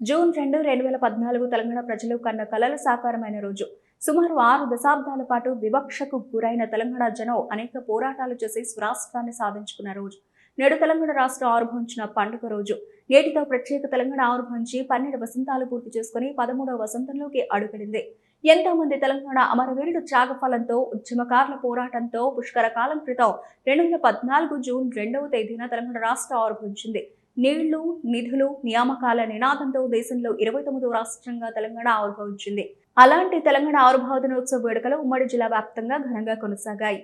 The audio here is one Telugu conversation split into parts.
జూన్ 2, 2014 తెలంగాణ ప్రజలు కన్న కలలు సాకారమైన రోజు. సుమారు 6 దశాబ్దాల పాటు వివక్షకు గురైన తెలంగాణ జనం అనేక పోరాటాలు చేసి స్వరాష్ట్రాన్ని సాధించుకున్న రోజు. నేడు తెలంగాణ రాష్ట్రం ఆవిర్భవించిన పండుగ రోజు. నేటితో ప్రత్యేక తెలంగాణ ఆవిర్భవించి 12 వసంతాలు పూర్తి చేసుకుని 13వ వసంతంలోకి అడుగుపెడింది. ఎంతో మంది తెలంగాణ అమరవీరుల త్యాగఫలంతో, ఉద్యమకారుల పోరాటంతో పుష్కర కాలం క్రితం 2014 జూన్ 2వ తేదీన తెలంగాణ రాష్ట్రం ఆవిర్భవించింది. నీళ్లు, నిధులు, నియామకాల నినాదంతో దేశంలో 29వ రాష్ట్రంగా తెలంగాణ ఆవిర్భవించింది. అలాంటి తెలంగాణ ఆవిర్భావ దినోత్సవ వేడుకలు ఉమ్మడి జిల్లా వ్యాప్తంగా ఘనంగా కొనసాగాయి.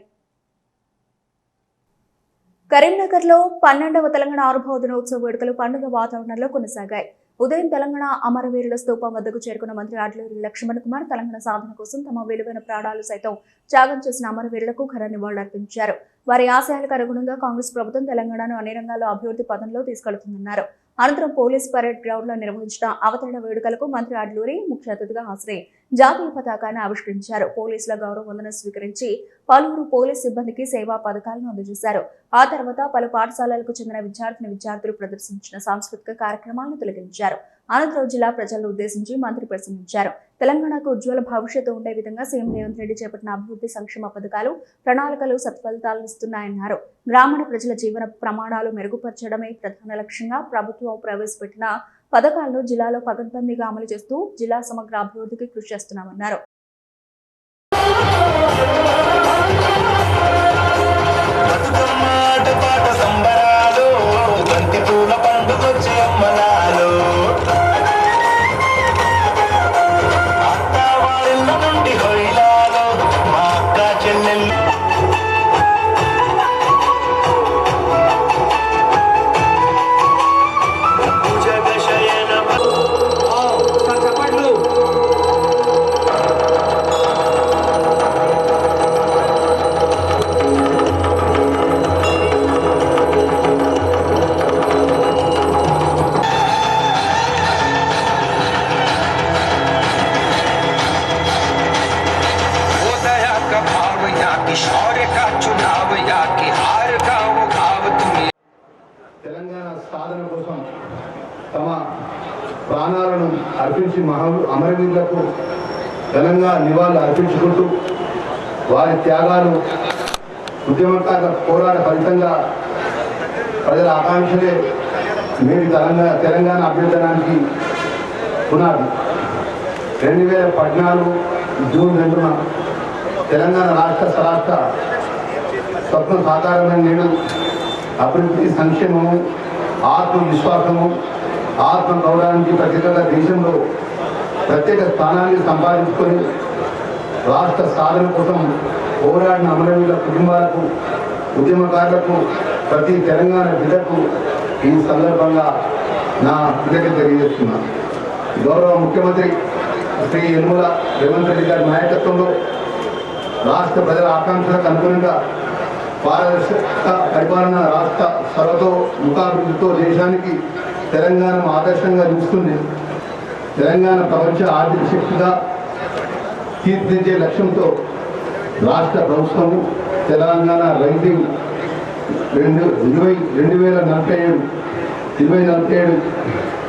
కరీంనగర్లో 12వ తెలంగాణ ఆవిర్భావ దినోత్సవ వేడుకలు పండుగ వాతావరణంలో కొనసాగాయి. ఉదయం తెలంగాణ అమరవీరుల స్తూపం వద్దకు చేరుకున్న మంత్రి ఆడ్లూరి లక్ష్మణ్ కుమార్ తెలంగాణ సాధన కోసం తమ విలువైన ప్రాణాలు సైతం త్యాగం చేసిన అమరవీరులకు ఘన నివాళులర్పించారు. వారి ఆశయాలకు అనుగుణంగా కాంగ్రెస్ ప్రభుత్వం తెలంగాణను అన్ని రంగాల్లో అభివృద్ధి పథంలో తీసుకెళ్తుందన్నారు. అనంతరం పోలీస్ పరేడ్ గ్రౌండ్ లో నిర్వహించిన అవతరణ వేడుకలకు మంత్రి ఆడ్లూరి ముఖ్య అతిథిగా హాజరై జాతీయ పతాకాన్ని ఆవిష్కరించారు. పోలీసుల గౌరవ వందనం స్వీకరించి పలువురు పోలీస్ సిబ్బందికి సేవా పథకాలను అందజేశారు. ఆ తర్వాత పలు పాఠశాలలకు చెందిన విద్యార్థులు ప్రదర్శించిన సాంస్కృతిక కార్యక్రమాలను తిలకించారు. అనంతరం జిల్లా ప్రజలను ఉద్దేశించి మంత్రి ప్రసంగించారు. తెలంగాణకు ఉజ్వల భవిష్యత్తు ఉండే విధంగా సీఎం రేవంత్ రెడ్డి చేపట్టిన అభివృద్ధి సంక్షేమ పథకాలు, ప్రణాళికలు సత్ఫలితాలు ఇస్తున్నాయన్నారు. గ్రామీణ ప్రజల జీవన ప్రమాణాలు మెరుగుపరచడమే ప్రధాన లక్ష్యంగా ప్రభుత్వం ప్రవేశపెట్టిన పథకాలను జిల్లాలో పకడ్బందీగా అమలు చేస్తూ జిల్లా సమగ్ర అభివృద్ధికి కృషి చేస్తున్నామన్నారు. తెలంగాణ సాధన కోసం తమ ప్రాణాలను అర్పించి అమరవీరులకు ఘనంగా నివాళులు అర్పించుకుంటూ వారి త్యాగాలు, ఉద్యమకారుల పోరాట ఫలితంగా ప్రజల ఆకాంక్షలే నేటి తెలంగాణ అభ్యుదయానికి పునాది. 2014 జూన్ 2న తెలంగాణ రాష్ట్ర స్వరాష్ట్ర స్వప్నం సాకారమైన నేడు అభివృద్ధి, సంక్షేమము, ఆత్మవిశ్వాసము, ఆత్మ గౌరవానికి ప్రత్యేకంగా దేశంలో ప్రత్యేక స్థానాన్ని సంపాదించుకొని రాష్ట్ర సాధన కోసం పోరాడిన అమరవీరుల కుటుంబాలకు, ఉద్యమకారులకు, ప్రతి తెలంగాణ బిడ్డకు ఈ సందర్భంగా నా కృతజ్ఞత తెలియజేస్తున్నాను. గౌరవ ముఖ్యమంత్రి శ్రీ యనమల రేవంత్ రెడ్డి గారి నాయకత్వంలో రాష్ట్ర ప్రజల ఆకాంక్షలకు అనుగుణంగా పారదర్శక పరిపాలన, రాష్ట్ర సర్వతోముఖాభివృద్ధితో దేశానికి తెలంగాణ ఆదర్శంగా నిలుస్తుంది. తెలంగాణ ప్రపంచ ఆర్థిక శక్తిగా తీర్చిదిద్దే లక్ష్యంతో రాష్ట్ర ప్రభుత్వము తెలంగాణ రైజింగ్ 2047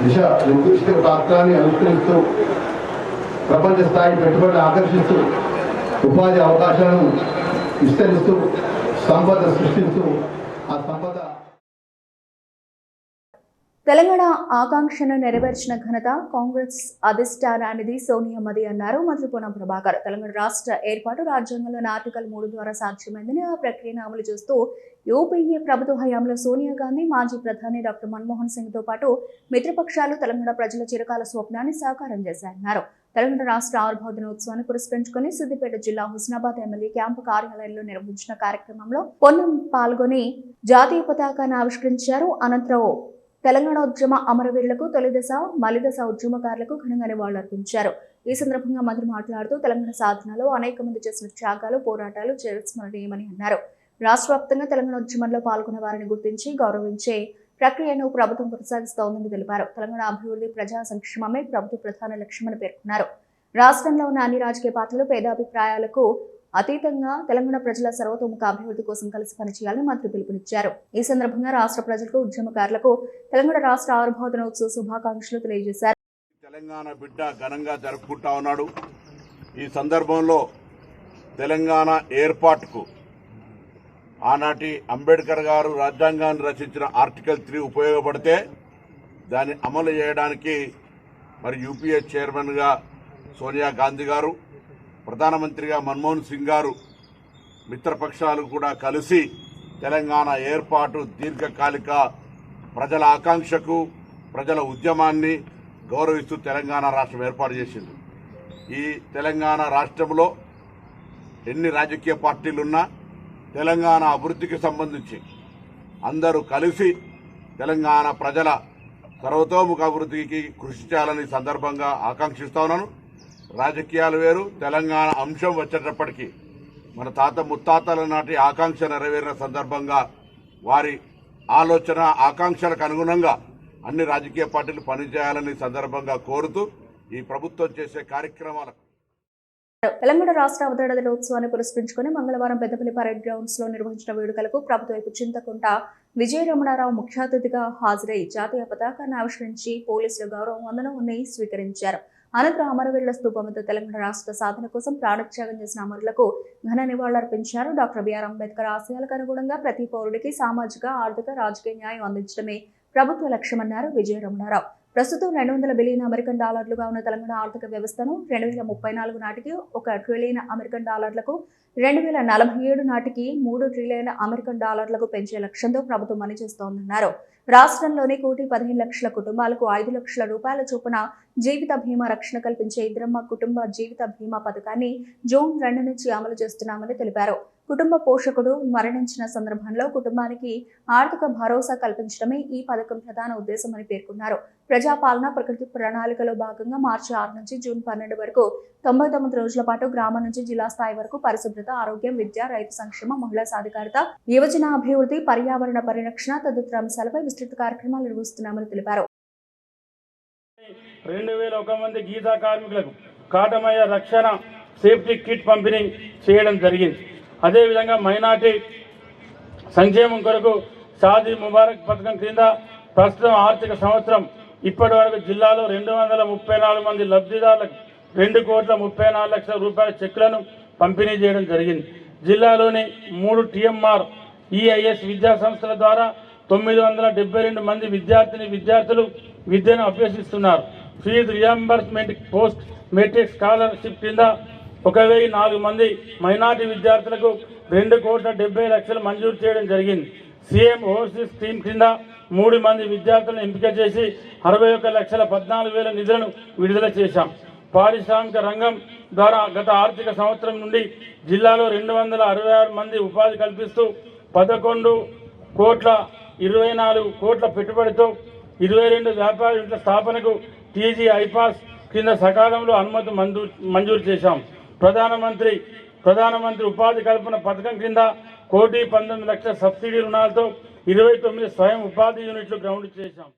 దిశ నిర్దిష్ట పాత్రాన్ని అనుసరిస్తూ ప్రపంచ స్థాయి పెట్టుబడులు ఆకర్షిస్తూ ఉపాధి అవకాశాలను విస్తరిస్తూ సంపద సృష్టిస్తూ ఆ సంపద తెలంగాణ ఆకాంక్షను నెరవేర్చిన ఘనత కాంగ్రెస్ అధిష్టానానిది సోనియామ్మది అన్నారు మంత్రి పొన్నం ప్రభాకర్. తెలంగాణ రాష్ట్ర ఏర్పాటు రాజ్యాంగంలోని ఆర్టికల్ 3 ద్వారా సాధ్యమైందని ఆ ప్రక్రియను అమలు చేస్తూ యూపీఏ ప్రభుత్వ హయాంలో సోనియా గాంధీ, మాజీ ప్రధాని డాక్టర్ మన్మోహన్ సింగ్ తో పాటు మిత్రపక్షాలు తెలంగాణ ప్రజల చిరకాల స్వప్నాన్ని సాకారం చేశాయన్నారు. తెలంగాణ రాష్ట్ర ఆవిర్భావ దినోత్సవాన్ని పురస్కరించుకుని సిద్దిపేట జిల్లా హుస్నాబాద్ ఎమ్మెల్యే క్యాంపు కార్యాలయంలో నిర్వహించిన కార్యక్రమంలో పొన్నం పాల్గొని జాతీయ పతాకాన్ని ఆవిష్కరించారు. అనంతరం తెలంగాణ ఉద్యమ అమరవీరులకు తొలిదశ, మలిదశ ఉద్యమకారులకు ఘనంగా నివాళులర్పించారు. ఈ సందర్భంగా మంత్రి మాట్లాడుతూ తెలంగాణ సాధనలో అనేక మంది చేసిన త్యాగాలు, పోరాటాలు చిరస్మరణీయమని అన్నారు. రాష్ట్ర వ్యాప్తంగా తెలంగాణ ఉద్యమంలో పాల్గొన్న వారిని గుర్తించి గౌరవించే ప్రక్రియను ప్రభుత్వం కొనసాగిస్తోందని తెలిపారు. తెలంగాణ అభివృద్ధి, ప్రజా సంక్షేమమే ప్రభుత్వ ప్రధాన లక్ష్యమని పేర్కొన్నారు. రాష్ట్రంలో ఉన్న అన్ని రాజకీయ పార్టీలు భేదాభిప్రాయాలకు అతీతంగా తెలంగాణ ప్రజల సర్వతోముఖ అభివృద్ధి కోసం కలిసి పనిచేయాలని మంత్రి పిలుపునిచ్చారు. ఈ సందర్భంగా రాష్ట్ర ప్రజలకు, ఉద్యమకారులకు తెలంగాణ రాష్ట్ర ఆవిర్భావ దినోత్సవ శుభాకాంక్షలు తెలియజేశారు. తెలంగాణ బిడ్డ ఘనంగా జరుపుకుంటా ఉన్నాడు. ఈ సందర్భంలో తెలంగాణ ఏర్పాటుకు ఆనాటి అంబేద్కర్ గారు రాజ్యాంగాన్ని రచించిన ఆర్టికల్ 3 ఉపయోగపడితే దాన్ని అమలు చేయడానికి మరి యూపీఏ చైర్మన్గా సోనియా గాంధీ గారు, ప్రధానమంత్రిగా మన్మోహన్ సింగ్ గారు, మిత్రపక్షాలు కూడా కలిసి తెలంగాణ ఏర్పాటు దీర్ఘకాలిక ప్రజల ఆకాంక్షకు, ప్రజల ఉద్యమాన్ని గౌరవిస్తూ తెలంగాణ రాష్ట్రం ఏర్పాటు చేసింది. ఈ తెలంగాణ రాష్ట్రంలో ఎన్ని రాజకీయ పార్టీలున్నా తెలంగాణ అభివృద్ధికి సంబంధించి అందరూ కలిసి తెలంగాణ ప్రజల సర్వతోముఖ అభివృద్ధికి కృషి చేయాలని సందర్భంగా ఆకాంక్షిస్తా ఉన్నాను. రాజకీయాలు వేరు, తెలంగాణ అంశం వచ్చేటప్పటికీ మన తాత ముత్తాతల నాటి ఆకాంక్ష నెరవేరిన సందర్భంగా వారి ఆలోచన ఆకాంక్షలకు అనుగుణంగా అన్ని రాజకీయ పార్టీలు పనిచేయాలని సందర్భంగా కోరుతూ ఈ ప్రభుత్వం చేసే కార్యక్రమాలకు తెలంగాణ రాష్ట్ర అవతరణ దినోత్సవాన్ని పురస్కరించుకుని మంగళవారం పెద్దపల్లి పరేడ్ గ్రౌండ్స్ లో నిర్వహించిన వేడుకలకు ప్రభుత్వ వైపు చింతకుంట విజయ రమణారావు ముఖ్య అతిథిగా హాజరై జాతీయ పతాకాన్ని ఆవిష్కరించి పోలీసుల గౌరవ వందనాన్ని స్వీకరించారు. అనంతరం అమరవీరుల స్తూపం వద్ద తెలంగాణ రాష్ట్ర సాధన కోసం ప్రాణత్యాగం చేసిన అమరులకు ఘన నివాళులర్పించారు. డాక్టర్ బిఆర్ అంబేద్కర్ ఆశయాలకు అనుగుణంగా ప్రతి పౌరుడికి సామాజిక, ఆర్థిక, రాజకీయ న్యాయం అందించడమే ప్రభుత్వ లక్ష్యమన్నారు విజయ రమణారావు. ప్రస్తుతం $200 బిలియన్ అమెరికన్ డాలర్లుగా ఉన్న తెలంగాణ ఆర్థిక వ్యవస్థను 2034 నాటికి $1 ట్రిలియన్ అమెరికన్ డాలర్లకు, 2047 నాటికి $3 ట్రిలియన్ అమెరికన్ డాలర్లకు పెంచే లక్ష్యంతో ప్రభుత్వం పనిచేస్తోందన్నారు. రాష్ట్రంలోని 1,15,00,000 కుటుంబాలకు 5 లక్షల రూపాయల చొప్పున జీవిత బీమా రక్షణ కల్పించే ఇందిరమ్మ కుటుంబ జీవిత బీమా పథకాన్ని జూన్ 2 నుంచి అమలు చేస్తున్నామని తెలిపారు. కుటుంబ పోషకుడు మరణించిన సందర్భంలో కుటుంబానికి ఆర్థిక భరోసా కల్పించడమే ఈ పథకం ప్రధాన ఉద్దేశమని పేర్కొన్నారు. ప్రజాపాలన ప్రకృతి ప్రణాళికలో భాగంగా మార్చి 6 నుంచి జూన్ 12 వరకు 99 రోజుల పాటు గ్రామం నుంచి జిల్లా స్థాయి వరకు పరిశుభ్రత, ఆరోగ్యం, విద్య, రైతు సంక్షేమ, మహిళా సాధికారత, యువజన అభివృద్ధి, పర్యావరణ పరిరక్షణ తదితర అంశాలపై విస్తృత కార్యక్రమాలు నిర్వహిస్తున్నామని తెలిపారు. 2001 మంది గీతా కార్మికులకు కాటమయ్య రక్షణ సేఫ్టీ కిట్ పంపిణీ చేయడం జరిగింది. అదేవిధంగా మైనార్టీ సంక్షేమం కొరకు షాదీ ముబారక్ పథకం కింద ప్రస్తుతం ఆర్థిక సంవత్సరం ఇప్పటి వరకు జిల్లాలో 234 మంది లబ్ధిదారులకు 2,34,00,000 రూపాయల చెక్కులను పంపిణీ చేయడం జరిగింది. జిల్లాలోని 3 TMR EIS విద్యా సంస్థల ద్వారా 972 మంది విద్యార్థులు విద్యను అభ్యసిస్తున్నారు. Fee reimbursement post matric scholarship కింద 1,004 మంది మైనార్టీ విద్యార్థులకు 2,70,00,000 మంజూరు చేయడం జరిగింది. సీఎం ఓవర్సీస్ స్కీమ్ కింద 3 మంది విద్యార్థులను ఎంపిక చేసి 61,14,000 నిధులను విడుదల చేశాం. పారిశ్రామిక రంగం ద్వారా గత ఆర్థిక సంవత్సరం నుండి జిల్లాలో 266 మంది ఉపాధి కల్పిస్తూ 11,24 కోట్ల పెట్టుబడితో 22 వ్యాపార యూనిట్ల స్థాపనకు టీజీ ఐపాస్ కింద సకాలంలో అనుమతి మంజూరు చేశాం. ప్రధానమంత్రి ఉపాధి కల్పన పథకం కింద 1,19,00,000 సబ్సిడీ రుణాలతో 29 స్వయం ఉపాధి యూనిట్లు గ్రౌండ్ చేశాం.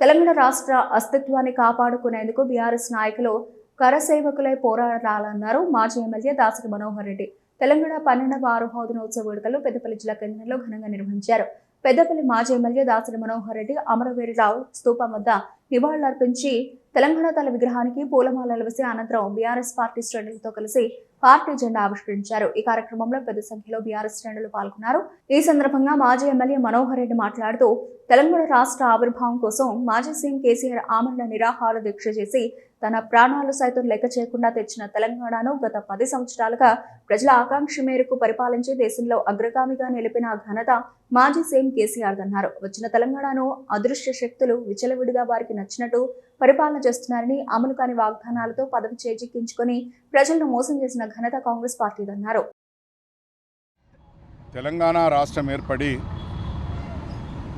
తెలంగాణ రాష్ట్ర అస్తిత్వాన్ని కాపాడుకునేందుకు బీఆర్ఎస్ నాయకులు కరసేవకులై పోరాడాలన్నారు మాజీ ఎమ్మెల్యే దాసరి మనోహర్ రెడ్డి. తెలంగాణ 12వ ఆరోహ దినోత్సవ వేడుకలు పెద్దపల్లి జిల్లా కేంద్రంలో ఘనంగా నిర్వహించారు. పెద్దపల్లి మాజీ ఎమ్మెల్యే దాసరి మనోహర్ రెడ్డి అమరవీరురావు స్తూపం వద్ద నివాళులర్పించి తెలంగాణ తల విగ్రహానికి పూలమాలలు వేసి అనంతరం బీఆర్ఎస్ పార్టీ శ్రేణులతో కలిసి పార్టీ జెండా ఆవిష్కరించారు. ఈ కార్యక్రమంలో పెద్ద సంఖ్యలో బీఆర్ఎస్ శ్రేణులు పాల్గొన్నారు. ఈ సందర్భంగా మాజీ ఎమ్మెల్యే మనోహర్ రెడ్డి మాట్లాడుతూ తెలంగాణ రాష్ట్ర ఆవిర్భావం కోసం మాజీ సీఎం కేసీఆర్ ఆమరణ నిరాహార దీక్ష చేసి తన ప్రాణాలు సైతం లెక్క చేయకుండా తెచ్చిన తెలంగాణను గత 10 సంవత్సరాలుగా ప్రజల ఆకాంక్ష మేరకు పరిపాలించి దేశంలో అగ్రగామిగా నిలిపిన ఘనత మాజీ సీఎం కేసీఆర్ అన్నారు. వచ్చిన తెలంగాణను అదృశ్య శక్తులు విచలవిడిగా వారికి నచ్చినట్టు పరిపాలన చేస్తున్నారని, అమలు కాని వాగ్దానాలతో పదవి చేజిక్కించుకొని ప్రజలను మోసం చేసిన ఘనత కాంగ్రెస్ పార్టీదన్నారు. తెలంగాణ రాష్ట్రం ఏర్పడి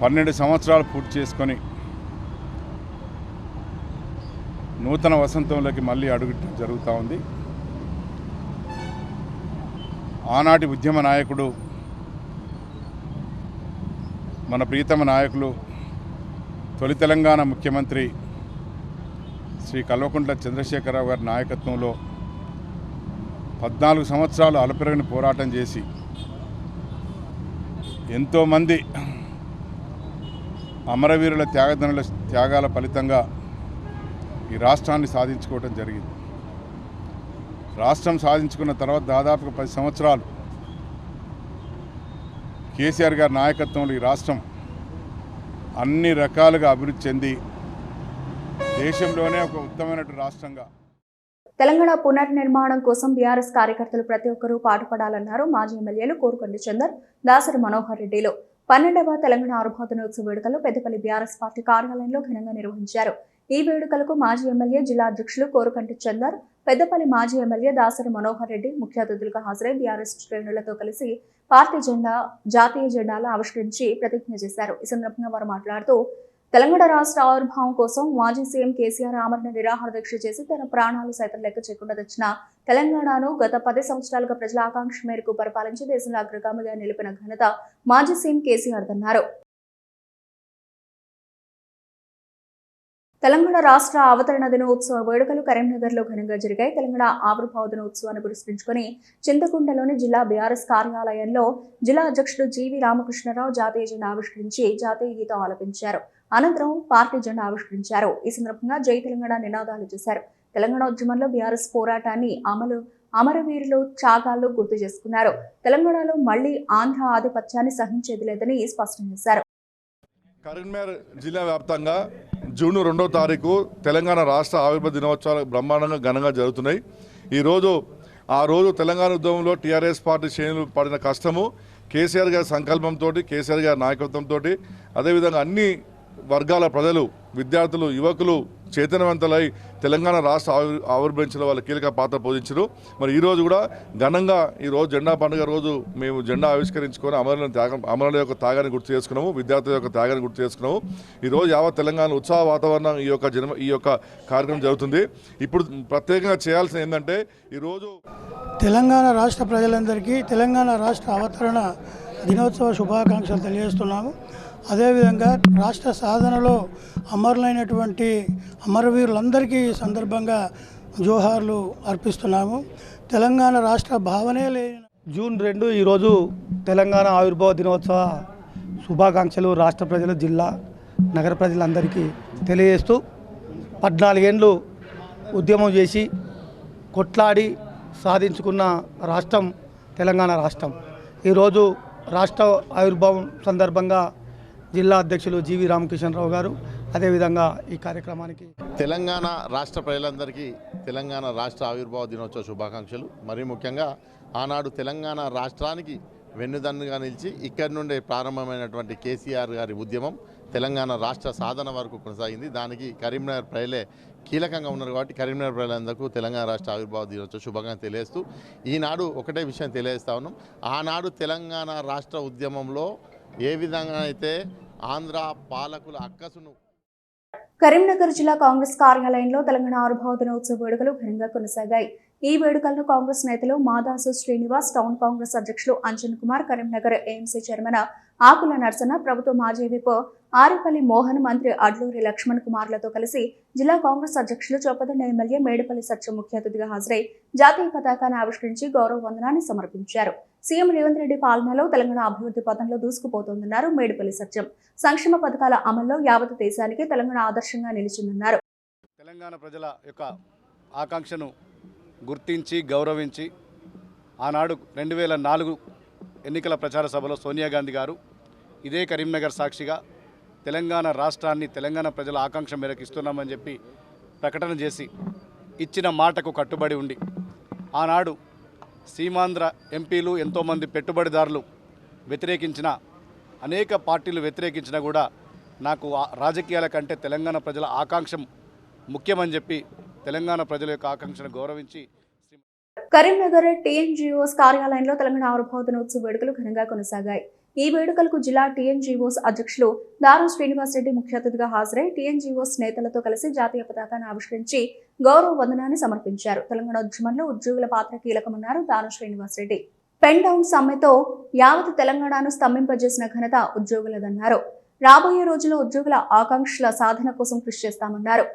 12 సంవత్సరాలు పూర్తి చేసుకొని నూతన వసంతంలోకి మళ్ళీ అడుగుటం జరుగుతూ ఉంది. ఆనాటి ఉద్యమ నాయకుడు, మన ప్రీతమ నాయకులు, తొలి తెలంగాణ ముఖ్యమంత్రి శ్రీ కల్వకుంట్ల చంద్రశేఖరరావు గారి నాయకత్వంలో 14 సంవత్సరాలు అలుపెరగని పోరాటం చేసి ఎంతోమంది అమరవీరుల త్యాగాల ఫలితంగా ఈ రాష్ట్రాన్ని సాధించుకోవడం జరిగింది. రాష్ట్రం సాధించుకున్న తర్వాత దాదాపుగా 10 సంవత్సరాలు కేసీఆర్ గారి నాయకత్వంలో ఈ రాష్ట్రం అన్ని రకాలుగా అభివృద్ధి చెంది దేశంలోనే ఒక ఉత్తమమైనటువంటి రాష్ట్రంగా. తెలంగాణ పునర్నిర్మాణం కోసం బీఆర్ఎస్ కార్యకర్తలు ప్రతి ఒక్కరూ పాటుపడాలన్నారు మాజీ ఎమ్మెల్యేలు కోరుకంటి చందర్, దాసరి మనోహర్ రెడ్డిలు. 12వ తెలంగాణ ఆవిర్భావ దినోత్సవ వేడుకలు పెద్దపల్లి బీఆర్ఎస్ పార్టీ కార్యాలయంలో ఘనంగా నిర్వహించారు. ఈ వేడుకలకు మాజీ ఎమ్మెల్యే జిల్లా అధ్యక్షులు కోరుకంటి చందర్, పెద్దపల్లి మాజీ ఎమ్మెల్యే దాసరి మనోహర్ రెడ్డి ముఖ్య అతిథులుగా హాజరై బీఆర్ఎస్ శ్రేణులతో కలిసి పార్టీ జెండా, జాతీయ జెండాలు ఆవిష్కరించి ప్రతిజ్ఞ చేశారు. ఈ సందర్భంగా వారు మాట్లాడుతూ తెలంగాణ రాష్ట్ర ఆవిర్భావం కోసం మాజీ సీఎం కేసీఆర్ ఆమరణ నిరాహార దీక్ష చేసి తన ప్రాణాలు సైతం లెక్క చేయకుండా తెచ్చిన తెలంగాణను గత 10 సంవత్సరాలుగా ప్రజల ఆకాంక్ష మేరకు పరిపాలించి దేశంలో అగ్రగామిగా నిలిపిన ఘనత మాజీ సీఎం కేసీఆర్ అన్నారు. తెలంగాణ రాష్ట్ర అవతరణ దినోత్సవ వేడుకలు కరీంనగర్లో ఘనంగా జరిగాయి. తెలంగాణ ఆవిర్భావ దినోత్సవాన్ని పురస్కరించుకుని చింతకుంటలోని జిల్లా బీఆర్ఎస్ కార్యాలయంలో జిల్లా అధ్యక్షుడు జీవి రామకృష్ణరావు జాతీయ జెండా ఆవిష్కరించి జాతీయ గీతం ఆలపించారు. అనంతరం పార్టీ జెండా ఆవిష్కరించారు. ఈ సందర్భంగా జై తెలంగాణ నినాదాలు చేశారు. తెలంగాణ ఉద్యమంలో బీఆర్ఎస్ పోరాటాన్ని అమరవీరులు త్యాగాలు గుర్తు చేసుకున్నారు. తెలంగాణలో మళ్లీ ఆంధ్ర ఆధిపత్యాన్ని సహించేది లేదని స్పష్టం చేశారు. కరీంనగర్ జిల్లా వ్యాప్తంగా జూన్ 2వ తారీఖు తెలంగాణ రాష్ట్ర ఆవిర్భావ దినోత్సవాలు బ్రహ్మాండంగా ఘనంగా జరుగుతున్నాయి. ఆ రోజు తెలంగాణ ఉద్యమంలో టీఆర్ఎస్ పార్టీ శ్రేణులు పడిన కష్టము, కేసీఆర్ గారి సంకల్పంతో, కేసీఆర్ గారి నాయకత్వంతో, అదేవిధంగా అన్ని వర్గాల ప్రజలు, విద్యార్థులు, యువకులు చైతన్యవంతులై తెలంగాణ రాష్ట్ర ఆవిర్భవించిన వాళ్ళు కీలక పాత్ర పోషించారు. మరి ఈరోజు కూడా ఘనంగా ఈరోజు జెండా పండుగ రోజు మేము జెండా ఆవిష్కరించుకొని అమరుల యొక్క త్యాగాన్ని గుర్తు చేసుకున్నాము, విద్యార్థుల యొక్క త్యాగాన్ని గుర్తు చేసుకున్నాము. ఈరోజు యావత్ తెలంగాణ ఉత్సాహ వాతావరణం ఈ యొక్క కార్యక్రమం జరుగుతుంది. ఇప్పుడు ప్రత్యేకంగా చేయాల్సింది ఏంటంటే ఈరోజు తెలంగాణ రాష్ట్ర ప్రజలందరికీ తెలంగాణ రాష్ట్ర అవతరణ దినోత్సవ శుభాకాంక్షలు తెలియజేస్తున్నాము. అదేవిధంగా రాష్ట్ర సాధనలో అమరులైనటువంటి అమరవీరులందరికీ ఈ సందర్భంగా జోహార్లు అర్పిస్తున్నాము. తెలంగాణ రాష్ట్ర భావనే లేని జూన్ 2 ఈరోజు తెలంగాణ ఆవిర్భావ దినోత్సవ శుభాకాంక్షలు రాష్ట్ర ప్రజలు, జిల్లా, నగర ప్రజలందరికీ తెలియజేస్తూ 14 ఏళ్ళు ఉద్యమం చేసి కొట్లాడి సాధించుకున్న రాష్ట్రం తెలంగాణ రాష్ట్రం. ఈరోజు రాష్ట్ర ఆవిర్భావం సందర్భంగా జిల్లా అధ్యక్షులు జీవి రామకృష్ణరావు గారు అదేవిధంగా ఈ కార్యక్రమానికి తెలంగాణ రాష్ట్ర ప్రజలందరికీ తెలంగాణ రాష్ట్ర ఆవిర్భావ దినోత్సవ శుభాకాంక్షలు. మరీ ముఖ్యంగా ఆనాడు తెలంగాణ రాష్ట్రానికి వెన్నుదన్నుగా నిలిచి ఇక్కడి నుండే ప్రారంభమైనటువంటి కేసీఆర్ గారి ఉద్యమం తెలంగాణ రాష్ట్ర సాధన వరకు కొనసాగింది. దానికి కరీంనగర్ ప్రజలే కీలకంగా ఉన్నారు కాబట్టి కరీంనగర్ ప్రజలందరికీ తెలంగాణ రాష్ట్ర ఆవిర్భావ దినోత్సవ శుభాకాంక్షలు తెలియజేస్తూ ఈనాడు ఒకటే విషయం తెలియజేస్తా ఉన్నాం. ఆనాడు తెలంగాణ రాష్ట్ర ఉద్యమంలో ఏ విధంగా అయితే ఆంధ్ర పాలకుల అక్కసును కరీంనగర్ జిల్లా కాంగ్రెస్ కార్యాలయంలో తెలంగాణ ఆవిర్భావ దినోత్సవ వేడుకలు ఘనంగా కొనసాగాయి. ఈ వేడుకలను కాంగ్రెస్ నేతలు మాదాసు శ్రీనివాస్, టౌన్ కాంగ్రెస్ అధ్యక్షులు అంజన్ కుమార్, కరీంనగర్ ఏఎంసీ చైర్మన్ ఆకుల నర్సన్న, ప్రభుత్వ మాజీ విప్ ఆరిపల్లి మోహన్, మంత్రి అడ్లూరి లక్ష్మణ్ కుమార్లతో కలిసి జిల్లా కాంగ్రెస్ అధ్యక్షులు చొప్పదండ ఎమ్మెల్యే మేడిపల్లి సత్యం ముఖ్య అతిథిగా హాజరై జాతీయ పతాకాన్ని ఆవిష్కరించి గౌరవ వందనాన్ని సమర్పించారు. సీఎం రేవంత్ రెడ్డి పాలనలో తెలంగాణ అభివృద్ధి పథంలో దూసుకుపోతోందన్నారు మేడిపల్లి సత్యం. సంక్షేమ పథకాల అమల్లో యావత్ దేశానికి తెలంగాణ ఆదర్శంగా నిలిచిందన్నారు. తెలంగాణ ప్రజల యొక్క ఆకాంక్షను గుర్తించి గౌరవించి ఆనాడు 2004 ఎన్నికల ప్రచార సభలో సోనియా గాంధీ గారు ఇదే కరీంనగర్ సాక్షిగా తెలంగాణ రాష్ట్రాన్ని తెలంగాణ ప్రజల ఆకాంక్ష మేరకు ఇస్తున్నామని చెప్పి ప్రకటన చేసి ఇచ్చిన మాటకు కట్టుబడి ఉండి ఆనాడు సీమాంధ్ర ఎంపీలు ఎంతోమంది పెట్టుబడిదారులు వ్యతిరేకించిన, అనేక పార్టీలు వ్యతిరేకించినా కూడా నాకు రాజకీయాల కంటే తెలంగాణ ప్రజల ఆకాంక్ష ముఖ్యమని చెప్పి తెలంగాణ ప్రజల యొక్క ఆకాంక్షను గౌరవించి కరీంనగర్ టీఎన్జీఓస్ కార్యాలయంలో తెలంగాణ ఆవిర్భావ దినోత్సవ వేడుకలు ఘనంగా కొనసాగాయి. ఈ వేడుకలకు జిల్లా టీఎన్జీఓస్ అధ్యక్షులు దారు శ్రీనివాస్ రెడ్డి ముఖ్య అతిథిగా హాజరై టీఎన్జీఓస్ నేతలతో కలిసి జాతీయ పతాకాన్ని ఆవిష్కరించి గౌరవ వందనాన్ని సమర్పించారు. తెలంగాణ ఉద్యమంలో ఉద్యోగుల పాత్ర కీలకమన్నారు దారు శ్రీనివాస్ రెడ్డి. పెన్ డౌన్ సమ్మెతో యావత్ తెలంగాణను స్తంభింపజేసిన ఘనత ఉద్యోగులదన్నారు. రాబోయే రోజుల్లో ఉద్యోగుల ఆకాంక్షల సాధన కోసం కృషి చేస్తామన్నారు.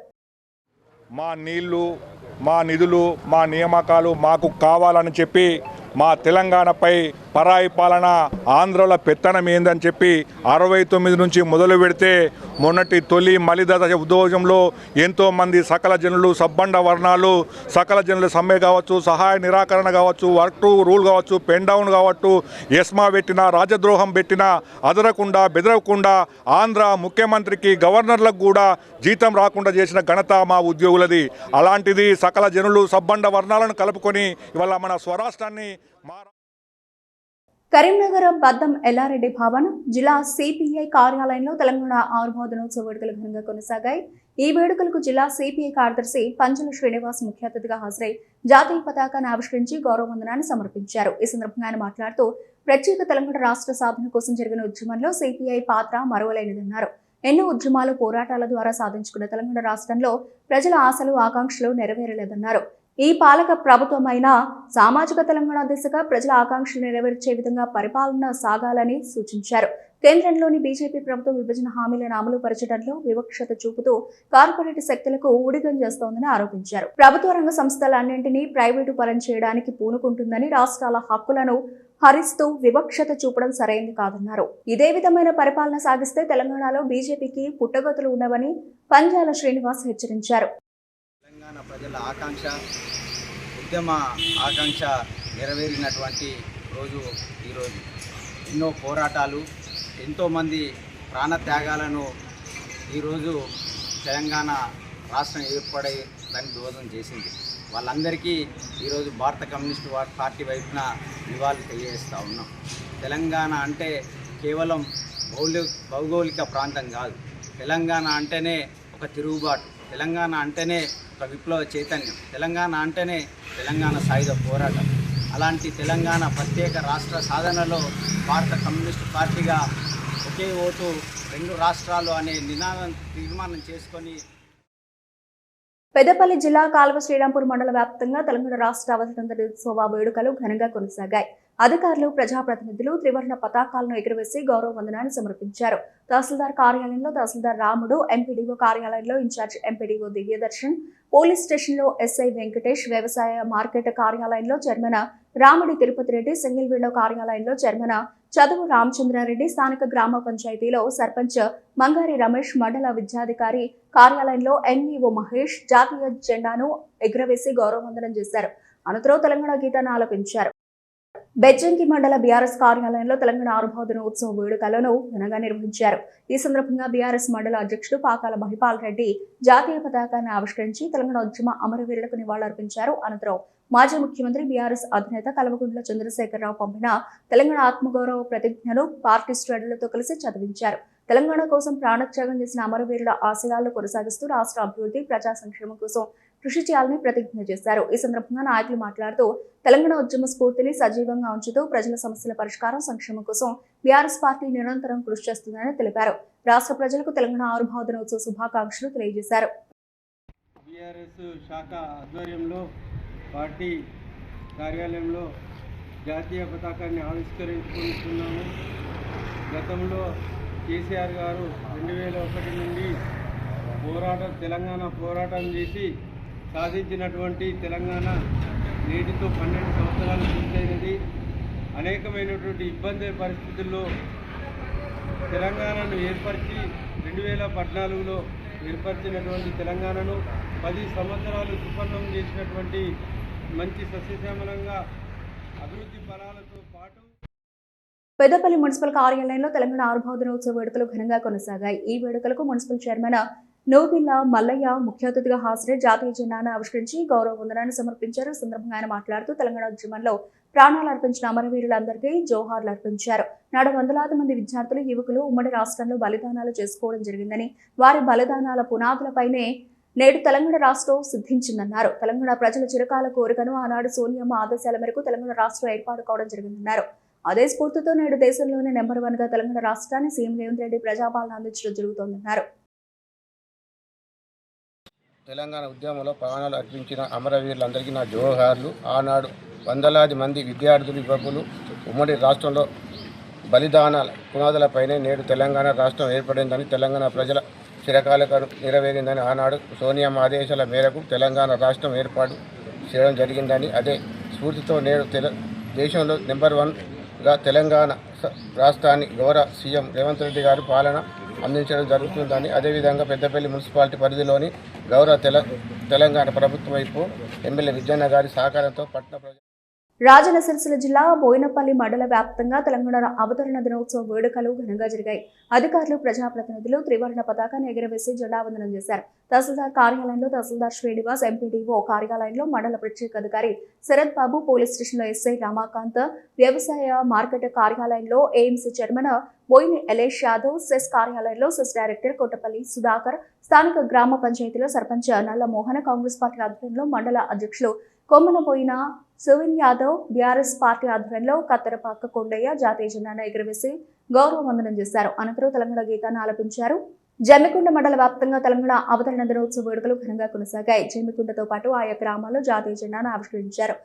మా నీళ్లు, మా నిధులు, మా నియామకాలు మాకు కావాలని చెప్పి మా తెలంగాణపై పరాయి పాలన, ఆంధ్రలో పెత్తనం ఏందని చెప్పి 69 నుంచి మొదలు పెడితే మొన్నటి తొలి మలిదశ ఉద్యోగంలో ఎంతోమంది సకల జనులు, సబ్బండ వర్ణాలు, సకల జనుల సమ్మె కావచ్చు, సహాయ నిరాకరణ కావచ్చు, వర్క్ టు రూల్ కావచ్చు, పెన్ డౌన్ కావచ్చు, ఎస్మా పెట్టినా, రాజద్రోహం పెట్టినా అదరకుండా బెదరకుండా ఆంధ్ర ముఖ్యమంత్రికి, గవర్నర్లకు కూడా జీతం రాకుండా చేసిన ఘనత మా ఉద్యోగులది. అలాంటిది సకల జనులు, సబ్బండ వర్ణాలను కలుపుకొని ఇవాళ మన స్వరాష్ట్రాన్ని కరీంనగర్ బద్దం ఎల్లారెడ్డి భవన్ జిల్లా సిపిఐ కార్యాలయంలో తెలంగాణ ఆవిర్భావ దినోత్సవ వేడుకలు ఘనంగా కొనసాగాయి. ఈ వేడుకలకు జిల్లా సిపిఐ కార్యదర్శి పంచల శ్రీనివాస్ ముఖ్య అతిథిగా హాజరై జాతీయ పతాకాన్ని ఆవిష్కరించి గౌరవ వందనాన్ని సమర్పించారు. ఈ సందర్భంగా ఆయన మాట్లాడుతూ ప్రత్యేక తెలంగాణ రాష్ట్ర సాధన కోసం జరిగిన ఉద్యమంలో సిపిఐ పాత్ర మరువలేనిదన్నారు. ఎన్నో ఉద్యమాలు, పోరాటాల ద్వారా సాధించుకున్న తెలంగాణ రాష్ట్రంలో ప్రజల ఆశలు, ఆకాంక్షలు నెరవేరలేదన్నారు. ఈ పాలక ప్రభుత్వమైన సామాజిక తెలంగాణ దిశగా ప్రజల ఆకాంక్షలు నెరవేర్చే విధంగా పరిపాలన సాగాలని సూచించారు. కేంద్రంలోని బీజేపీ ప్రభుత్వం విభజన హామీలను అమలు పరచడంలో వివక్షత చూపుతూ కార్పొరేట్ శక్తులకు ఊడిగం చేస్తోందని ఆరోపించారు. ప్రభుత్వ రంగ సంస్థలన్నింటినీ ప్రైవేటు పరం చేయడానికి పూనుకుంటుందని, రాష్ట్రాల హక్కులను హరిస్తూ వివక్షత చూపడం సరైంది కాదన్నారు. ఇదే విధమైన పరిపాలన సాగిస్తే తెలంగాణలో బీజేపీకి పుట్టగతులు ఉండవని పంజాల శ్రీనివాస్ హెచ్చరించారు. తెలంగాణ ప్రజల ఆకాంక్ష, ఉద్యమ ఆకాంక్ష నెరవేరినటువంటి రోజు ఈరోజు. ఎన్నో పోరాటాలు, ఎంతోమంది ప్రాణత్యాగాలను ఈరోజు తెలంగాణ రాష్ట్రం ఏర్పడే దానికి దోహదం చేసింది. వాళ్ళందరికీ ఈరోజు భారత కమ్యూనిస్టు పార్టీ వైపున నివాళులు తెలియజేస్తూ ఉన్నాం. తెలంగాణ అంటే కేవలం భౌగోళిక ప్రాంతం కాదు. తెలంగాణ అంటేనే ఒక తిరుగుబాటు, తెలంగాణ అంటేనే ఒక విప్లవ చైతన్యం, తెలంగాణ అంటేనే తెలంగాణ సాయుధ పోరాటం. అలాంటి తెలంగాణ ప్రత్యేక రాష్ట్ర సాధనలో భారత కమ్యూనిస్టు పార్టీగా ఒకే ఓటు, 2 రాష్ట్రాలు అనే నినాదం తీర్మానం చేసుకొని పెద్దపల్లి జిల్లా కాల్వ శ్రీరాంపూర్ మండల వ్యాప్తంగా తెలంగాణ రాష్ట్ర అవతరణ దినోత్సవ వేడుకలు ఘనంగా కొనసాగాయి. అధికారులు, ప్రజాప్రతినిధులు త్రివర్ణ పతాకాలను ఎగురవేసి గౌరవ వందనాన్ని సమర్పించారు. తహసీల్దార్ కార్యాలయంలో తహసీల్దార్ రాముడు, ఎంపీడీఓ కార్యాలయంలో ఇన్ఛార్జ్ ఎంపీడీఓ దివ్యదర్శన్, పోలీస్ స్టేషన్లో ఎస్ఐ వెంకటేష్, వ్యవసాయ మార్కెట్ కార్యాలయంలో చైర్మన్ రాముడి తిరుపతి రెడ్డి, సింగిల్ విండో కార్యాలయంలో చైర్మన్ చదువు రామచంద్రారెడ్డి, స్థానిక గ్రామ పంచాయతీలో సర్పంచ్ మంగారి రమేష్, మండల విద్యాధికారి కార్యాలయంలో ఎన్ఈఓ మహేష్ జాతీయ జెండాను ఎగురవేసి గౌరవ వందనం చేశారు. అనంతరం తెలంగాణ గీతాన్ని ఆలపించారు. బెజ్జంకి మండల బీఆర్ఎస్ కార్యాలయంలో తెలంగాణ ఆవిర్భావ దినోత్సవ వేడుకలను ఘనంగా నిర్వహించారు. ఈ సందర్భంగా బీఆర్ఎస్ మండల అధ్యక్షుడు పాకాల మహిపాల్ రెడ్డి జాతీయ పతాకాన్ని ఆవిష్కరించి తెలంగాణ ఉద్యమ అమరవీరులకు నివాళులర్పించారు. అనంతరం మాజీ ముఖ్యమంత్రి బీఆర్ఎస్ అధినేత కల్వకుంట్ల చంద్రశేఖరరావు పంపిన తెలంగాణ ఆత్మగౌరవ ప్రతిజ్ఞను పార్టీ శ్రేణులతో కలిసి చదివించారు. తెలంగాణ కోసం ప్రాణత్యాగం చేసిన అమరవీరుల ఆశయాలను కొనసాగిస్తూ రాష్ట్ర అభివృద్ధి, ప్రజా సంక్షేమం కోసం కృషి చేయాలని ప్రతిజ్ఞ చేశారు. ఈ సందర్భంగా నాయకులు మాట్లాడుతూ తెలంగాణ ఉద్యమ స్ఫూర్తిని సజీవంగా ఉంచుతూ ప్రజల సమస్యల పరిష్కారం, సంక్షేమం కోసం బీఆర్ఎస్ పార్టీ నిరంతరం కృషి చేస్తుందని తెలిపారు. రాష్ట్ర ప్రజలకు తెలంగాణ ఆవిర్భావ దినోత్సవ శుభాకాంక్షలు తెలియజేశారు. బీఆర్ఎస్ శాఖ ఆధ్వర్యంలో పార్టీ కార్యాలయంలో జాతీయ పతాకాన్ని ఆవిష్కరించుకుంటున్నాము. గతంలో కేసీఆర్ గారు 2001 నుండి తెలంగాణ పోరాటం చేసి సాధించినటువంటి తెలంగాణ నేటితో 12 సంవత్సరాలు పూర్తయినది. అనేకమైనటువంటి ఇబ్బంది పరిస్థితుల్లో తెలంగాణను ఏర్పరిచి 2014లో ఏర్పరిచినటువంటి తెలంగాణను 10 సంవత్సరాలు సుపర్ణం చేసినటువంటి మంచి సస్యశ్యామలంగా అభివృద్ధి ఫలాలతో పాటు పెద్దపల్లి మున్సిపల్ కార్యాలయంలో తెలంగాణ ఆవిర్భావ దినోత్సవ వేడుకలు ఘనంగా కొనసాగాయి. ఈ వేడుకలకు మున్సిపల్ చైర్మన్ నోగిల్ల మల్లయ్య ముఖ్య అతిథిగా హాజరై జాతీయ జెండాను ఆవిష్కరించి గౌరవ వందనాన్ని సమర్పించారు. ఈ సందర్భంగా ఆయన మాట్లాడుతూ తెలంగాణ ఉద్యమంలో ప్రాణాలు అర్పించిన అమరవీరులందరికీ జోహార్లు అర్పించారు. నాడు వందలాది మంది విద్యార్థులు, యువకులు ఉమ్మడి రాష్ట్రంలో బలిదానాలు చేసుకోవడం జరిగిందని, వారి బలిదానాల పునాదులపైనే నేడు తెలంగాణ రాష్ట్రం సిద్ధించిందన్నారు. తెలంగాణ ప్రజల చిరకాల కోరికను ఆనాడు సోనియమ్మ ఆదేశాల మేరకు తెలంగాణ రాష్ట్రం ఏర్పాటు కావడం జరిగిందన్నారు. అదే స్ఫూర్తితో నేడు దేశంలోనే నెంబర్ 1 గా తెలంగాణ రాష్ట్రాన్ని సీఎం రేవంత్ రెడ్డి ప్రజాపాలన అందించడం జరుగుతోందన్నారు. తెలంగాణ ఉద్యమంలో ప్రాణాలు అర్పించిన అమరవీరులందరికీ నా జోహార్లు. ఆనాడు వందలాది మంది విద్యార్థులు, యువకులు ఉమ్మడి రాష్ట్రంలో బలిదానాల పునాదులపైనే నేడు తెలంగాణ రాష్ట్రం ఏర్పడిందని, తెలంగాణ ప్రజల చిరకాల నెరవేరిందని, ఆనాడు సోనియమ్మ ఆదేశాల మేరకు తెలంగాణ రాష్ట్రం ఏర్పాటు చేయడం జరిగిందని, అదే స్ఫూర్తితో నేడు దేశంలో నెంబర్ 1 తెలంగాణ రాష్ట్రాన్ని గౌరవ సీఎం రేవంత్ రెడ్డి గారు పాలన అందించడం జరుగుతుందని, అదేవిధంగా పెద్దపల్లి మున్సిపాలిటీ పరిధిలోని గౌరవ తెలంగాణ ప్రభుత్వం వైపు ఎమ్మెల్యే విజయన్న గారి సహకారంతో పట్టణ రాజన్న సిరిసిల్ల జిల్లా బోయినపల్లి మండల వ్యాప్తంగా తెలంగాణ అవతరణ దినోత్సవ వేడుకలు ఘనంగా జరిగాయి. అధికారులు, ప్రజాప్రతినిధులు త్రివర్ణ పతాకాన్ని ఎగురవేసి జెండావందనం చేశారు. తహసీల్దార్ కార్యాలయంలో తహసీల్దార్ శ్రీనివాస్, ఎంపీడీఓ కార్యాలయంలో మండల ప్రత్యేక అధికారి శరత్ బాబు, పోలీస్ స్టేషన్లో ఎస్ఐ రమాకాంత్, వ్యవసాయ మార్కెట్ కార్యాలయంలో AMC chairman Boini Elesh Yadav, cess కార్యాలయంలో సెస్ డైరెక్టర్ కొట్టపల్లి సుధాకర్, స్థానిక గ్రామ పంచాయతీలో సర్పంచ్ నల్ల మోహన, కాంగ్రెస్ పార్టీ ఆధ్వర్యంలో మండల అధ్యక్షులు కొమ్మలబోయిన సువిన్ యాదవ్, బీఆర్ఎస్ పార్టీ ఆధ్వర్యంలో కత్తెరపాక కొండయ్య జాతీయ జెండాను ఎగురవేసి గౌరవ వందనం చేశారు. అనంతరం తెలంగాణ గీతాన్ని ఆలపించారు. జమ్మికుంట మండల వ్యాప్తంగా తెలంగాణ అవతరణ దినోత్సవ వేడుకలు ఘనంగా కొనసాగాయి. జమ్మికుంటతో పాటు ఆయా గ్రామాల్లో జాతీయ జెండాను ఆవిష్కరించారు.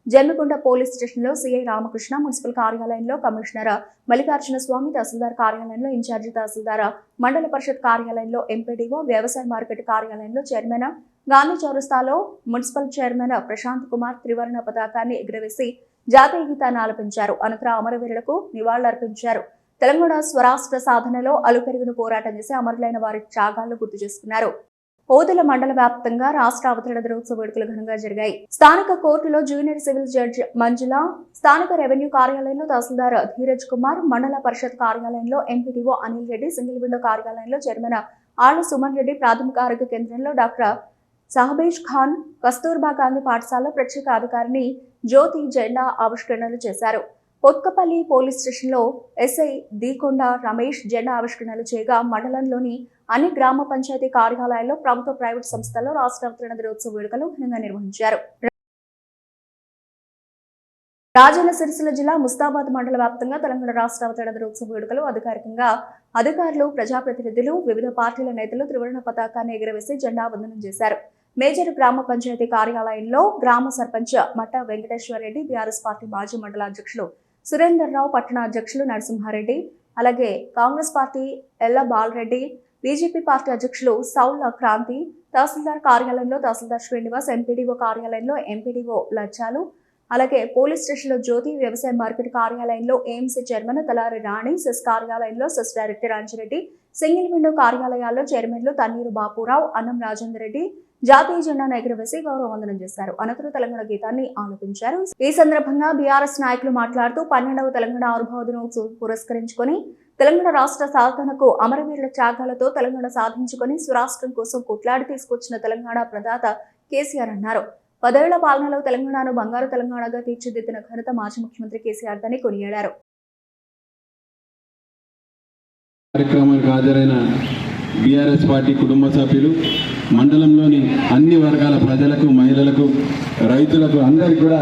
జమ్మికుంట పోలీస్ స్టేషన్లో సీఐ రామకృష్ణ, మున్సిపల్ కార్యాలయంలో కమిషనర్ మల్లికార్జున స్వామి, తహసీల్దార్ కార్యాలయంలో ఇన్ఛార్జి తహసీల్దార్, మండల పరిషత్ కార్యాలయంలో ఎంపీడీఓ, వ్యవసాయ మార్కెట్ కార్యాలయంలో చైర్మన్, గాంధీ చౌరస్తాలో మున్సిపల్ చైర్మన్ ప్రశాంత్ కుమార్ త్రివర్ణ పతాకాన్ని ఎగురవేసి జాతీయ గీతాన్ని ఆలపించారు. అనంతరం అమరవీరులకు నివాళులర్పించారు. తెలంగాణ స్వరాష్ట్ర సాధనలో అలుపెరుగును పోరాటం చేసి అమరులైన వారి త్యాగాలను గుర్తు చేసుకున్నారు. ఓదెల మండల వ్యాప్తంగా రాష్ట్ర అవతరణ దినోత్సవ వేడుకలు ఘనంగా జరిగాయి. స్థానిక కోర్టులో జూనియర్ సివిల్ జడ్జి మంజుల, స్థానిక రెవెన్యూ కార్యాలయంలో తహసీల్దార్ ధీరజ్ కుమార్, మండల పరిషత్ కార్యాలయంలో MPDO Anil Reddy, single window కార్యాలయంలో చైర్మన్ ఆళ్ల సుమన్ రెడ్డి, ప్రాథమిక ఆరోగ్య కేంద్రంలో డాక్టర్ సహబేజ్ ఖాన్, కస్తూర్బా గాంధీ పాఠశాలలో ప్రత్యేక అధికారిని జ్యోతి జెండా ఆవిష్కరణలు చేశారు. పొత్కపల్లి పోలీస్ స్టేషన్లో ఎస్ఐ దీకొండ రమేష్ జెండా ఆవిష్కరణలు చేయగా, మండలంలోని అన్ని గ్రామ పంచాయతీ కార్యాలయాల్లో ప్రభుత్వ, ప్రైవేట్ సంస్థల్లో రాష్ట్ర అవతరణ దినోత్సవ వేడుకలు ఘనంగా నిర్వహించారు. రాజన్న సిరిసిల్ల జిల్లా ముస్తాబాద్ మండల వ్యాప్తంగా తెలంగాణ రాష్ట్ర అవతరణ దినోత్సవ వేడుకలు అధికారికంగా అధికారులు, ప్రజాప్రతినిధులు, వివిధ పార్టీల నేతలు త్రివర్ణ పతాకాన్ని ఎగురవేసి జెండా వందనం చేశారు. మేజర్ గ్రామ పంచాయతీ కార్యాలయంలో గ్రామ సర్పంచ్ మట్ట వెంకటేశ్వరరెడ్డి, బీఆర్ఎస్ పార్టీ మాజీ మండల అధ్యక్షులు సురేందర్ రావు, పట్టణ అధ్యక్షులు నరసింహారెడ్డి, అలాగే కాంగ్రెస్ పార్టీ ఎల్ల బాలరెడ్డి, బీజేపీ పార్టీ అధ్యక్షులు సౌల క్రాంతి, తహసీల్దార్ కార్యాలయంలో తహసీల్దార్ శ్రీనివాస్, ఎంపీడీఓ కార్యాలయంలో ఎంపీడీఓ లచ్చాలు, అలాగే పోలీస్ స్టేషన్లో జ్యోతి, వ్యవసాయ మార్కెట్ కార్యాలయంలో AMC chairman Talari Rani, cess కార్యాలయంలో cess director Anjireddy, single window కార్యాలయాల్లో చైర్మన్లు తన్నీరు బాపురావు, అన్నం రాజేందర్ రెడ్డి జాతీయ జెండాను ఎగురవేసి గౌరవ వందనం చేశారు. అనంతరం తెలంగాణ గీతాన్ని ఆలపించారు. ఈ సందర్భంగా బీఆర్ఎస్ నాయకులు మాట్లాడుతూ 12వ తెలంగాణ ఆవిర్భావ దినోత్సవం పురస్కరించుకొని తెలంగాణ రాష్ట్ర సాధనకు అమరవీరుల త్యాగాలతో తెలంగాణ సాధించుకొని స్వరాష్ట్రం కోసం కొట్లాడి తీసుకొచ్చిన తెలంగాణ ప్రదాత కేసీఆర్ అన్నారు. 10 ఏళ్ల పాలనలో తెలంగాణను బంగారు తెలంగాణగా తీర్చిదిద్దిన ఘనత మాజీ ముఖ్యమంత్రి కేసీఆర్ దని కొనియాడారు. కార్యక్రమానికి హాజరైన బీఆర్ఎస్ పార్టీ కుటుంబ సభ్యులు, మండలంలోని అన్ని వర్గాల ప్రజలకు, మహిళలకు, రైతులకు అందరికీ కూడా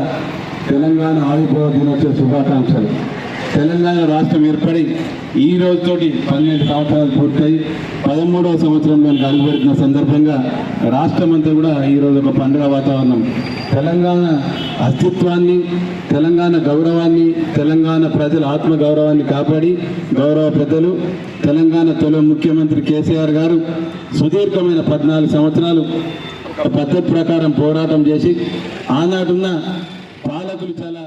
తెలంగాణ ఆవిర్భావ దినోత్సవ శుభాకాంక్షలు. తెలంగాణ రాష్ట్రం ఏర్పడి ఈ రోజుతోటి 12 సంవత్సరాలు పూర్తయి 13వ సంవత్సరంలోకి అడుగుపెట్టిన సందర్భంగా రాష్ట్రం అంతా కూడా ఈరోజు ఒక పండుగ వాతావరణం. తెలంగాణ అస్తిత్వాన్ని, తెలంగాణ గౌరవాన్ని, తెలంగాణ ప్రజల ఆత్మగౌరవాన్ని కాపాడి గౌరవ పెద్దలు తెలంగాణ తొలి ముఖ్యమంత్రి కేసీఆర్ గారు సుదీర్ఘమైన 14 సంవత్సరాలు పద్ధతి ప్రకారం పోరాటం చేసి ఆనాడున్న పాలకులు చాలా.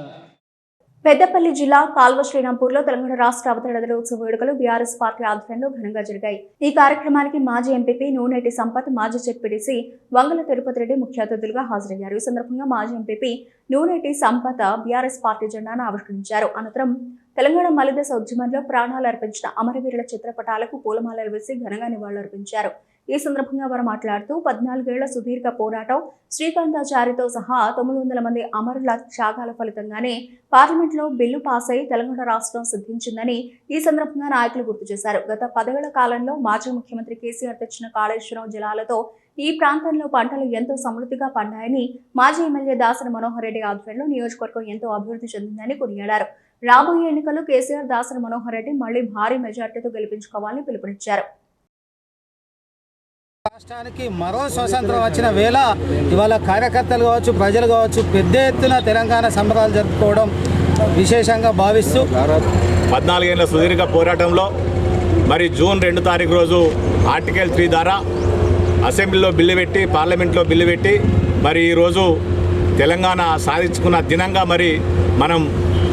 పెద్దపల్లి జిల్లా కాల్వ శ్రీరాంపూర్లో తెలంగాణ రాష్ట్ర అవతరణ దినోత్సవ వేడుకలు బీఆర్ఎస్ పార్టీ ఆధ్వర్యంలో ఘనంగా జరిగాయి. ఈ కార్యక్రమానికి మాజీ ఎంపీపీ నూనెటి సంపత్, మాజీ జెడ్పీటీసీ వంగల తిరుపతి రెడ్డి ముఖ్య అతిథులుగా హాజరయ్యారు. ఈ సందర్భంగా మాజీ MPP Nuneti Sampath BRS party జెండాను ఆవిష్కరించారు. అనంతరం తెలంగాణ మలిదశ ఉద్యమంలో ప్రాణాలు అర్పించిన అమరవీరుల చిత్రపటాలకు పూలమాలలు వేసి ఘనంగా నివాళులర్పించారు. ఈ సందర్భంగా వారు మాట్లాడుతూ 14 ఏళ్ల సుదీర్ఘ పోరాటం, శ్రీకాంతాచారితో సహా 900 మంది అమరుల త్యాగాల ఫలితంగానే పార్లమెంట్లో బిల్లు పాస్ అయి తెలంగాణ రాష్ట్రం సిద్ధించిందని ఈ సందర్భంగా నాయకులు గుర్తు చేశారు. గత 10 ఏళ్ల కాలంలో మాజీ ముఖ్యమంత్రి కేసీఆర్ తెచ్చిన కాళేశ్వరం జలాలతో ఈ ప్రాంతంలో పంటలు ఎంతో సమృద్ధిగా పండాయని, మాజీ ఎమ్మెల్యే దాసరి మనోహర్ రెడ్డి ఆధ్వర్యంలో నియోజకవర్గం ఎంతో అభివృద్ధి చెందిందని కొనియాడారు. రాబోయే ఎన్నికల్లో కేసీఆర్, దాసరి మనోహర్ రెడ్డి మళ్లీ భారీ మెజార్టీతో గెలిపించుకోవాలని పిలుపునిచ్చారు. రాష్ట్రానికి మరో స్వతంత్రం వచ్చిన వేళ ఇవాళ కార్యకర్తలు కావచ్చు, ప్రజలు కావచ్చు పెద్ద ఎత్తున తెలంగాణ సంబరాలు జరుపుకోవడం విశేషంగా భావిస్తూ 14 ఏళ్ల సుదీర్ఘ పోరాటంలో మరి జూన్ 2 తారీఖు రోజు ఆర్టికల్ 3 ద్వారా అసెంబ్లీలో బిల్లు పెట్టి, పార్లమెంట్లో బిల్లు పెట్టి మరి ఈరోజు తెలంగాణ సాధించుకున్న దినంగా మరి మనం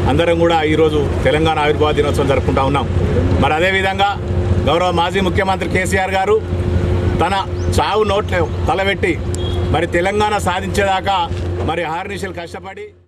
అందరం కూడా ఈరోజు తెలంగాణ ఆవిర్భావ దినోత్సవం జరుపుకుంటా ఉన్నాం. మరి అదేవిధంగా గౌరవ మాజీ ముఖ్యమంత్రి కేసీఆర్ గారు తన చావు నోట్లో తలబెట్టి మరి తెలంగాణ సాధించేదాకా మరి అహర్నిశలు కష్టపడి